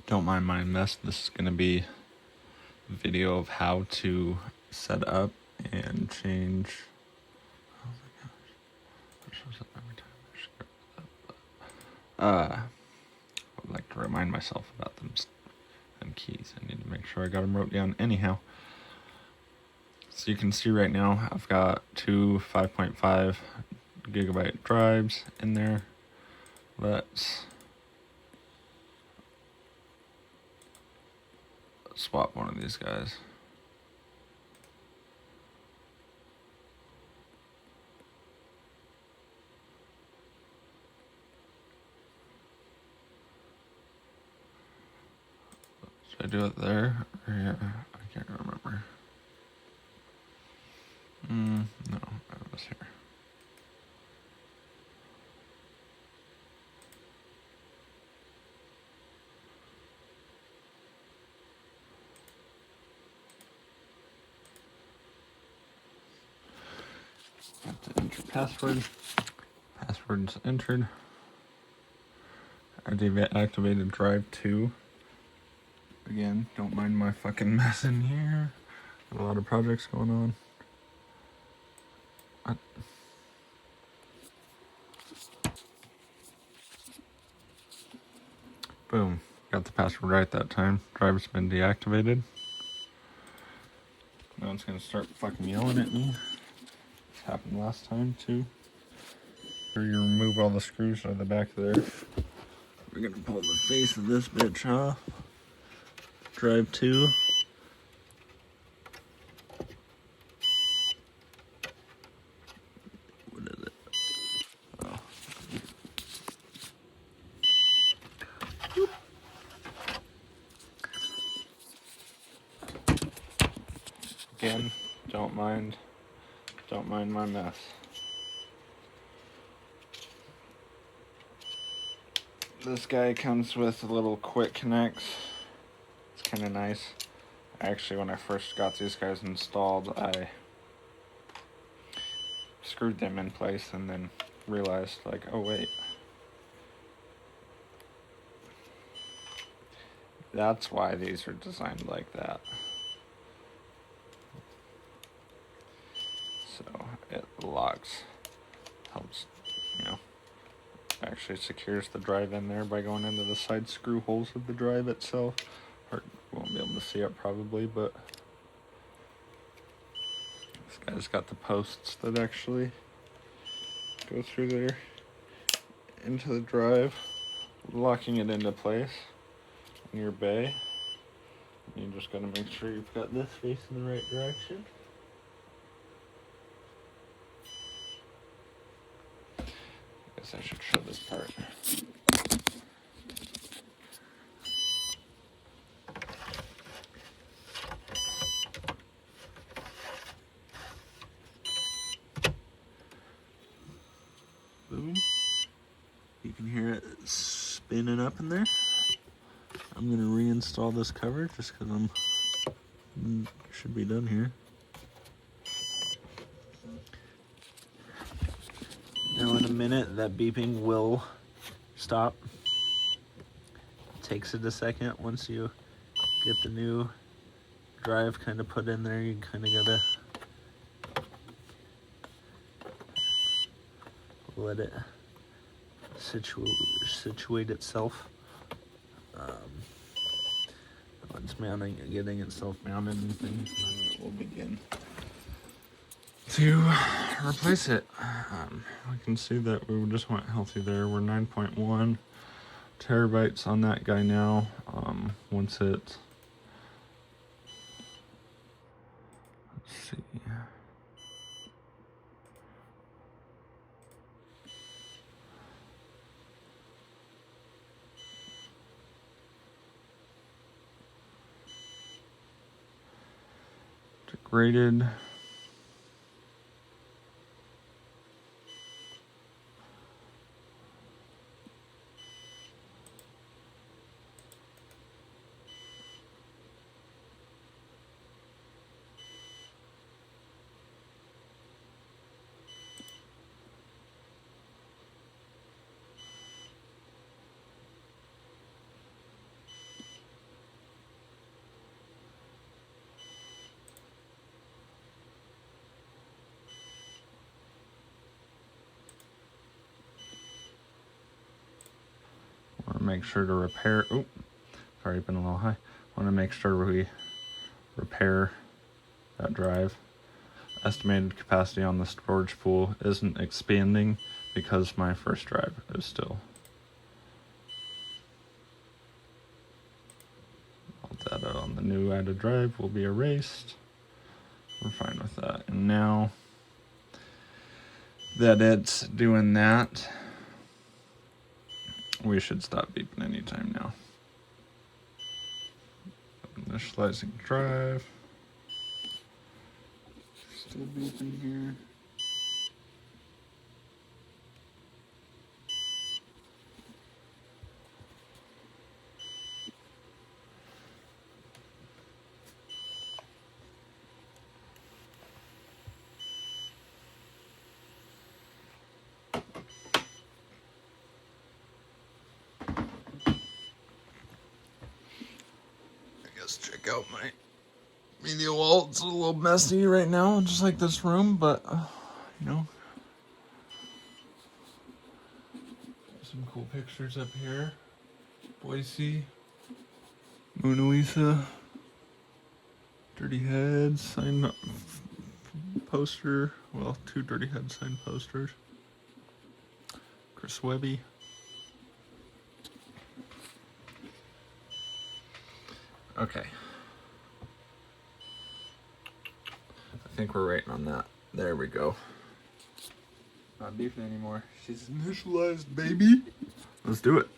Don't mind my mess. This is going to be a video of how to set up and change. Oh my gosh. It shows up every time I screw up. I would like to remind myself about them keys. I need to make sure I got them wrote down. Anyhow, so you can see right now I've got two 5.5 gigabyte drives in there. Let's swap one of these guys. Should I do it there or here? I can't remember. No, it was here. Have to enter password. Password's entered. I deactivated drive 2. Again, don't mind my fucking mess in here. Got a lot of projects going on. Boom. Got the password right that time. Drive's been deactivated. Now it's gonna start fucking yelling at me. This happened last time too. Here you remove all the screws out of the back there. We're gonna pull the face of this bitch off. Drive 2. What is it? Oh. Again, don't mind my mess. This guy comes with a little quick connects. It's kind of nice. Actually, when I first got these guys installed, I screwed them in place and then realized, like, oh wait, that's why these are designed like that. So it locks, helps, actually secures the drive in there by going into the side screw holes of the drive itself. Or you won't be able to see it probably, but this guy's got the posts that actually go through there into the drive, locking it into place in your bay. And you just gotta make sure you've got this facing the right direction. I guess I should show this part. Boom. You can hear it spinning up in there. I'm gonna reinstall this cover just because should be done here. Now in a minute that beeping will stop. It takes it a second. Once you get the new drive kind of put in there, you kind of gotta let it situate itself. Once getting itself mounted and things, and then it will begin to replace it. We can see that we just went healthy there. We're 9.1 terabytes on that guy now. Once it, let's see. Degraded. Want to make sure to repair. Oh, already been a little high. Want to make sure we repair that drive. Estimated capacity on the storage pool isn't expanding because my first drive is still. All data on the new added drive will be erased. We're fine with that. And now that it's doing that, we should stop beeping anytime now. Initializing drive. Still beeping here. Check out my media wall. It's a little messy right now, just like this room, but you know, some cool pictures up here. Boise, Mona Lisa, Dirty Heads, signed poster. Well, 2 Dirty Heads signed posters. Chris Webby. Okay. I think we're waiting on that. There we go. Not beeping anymore. She's initialized, baby. Let's do it.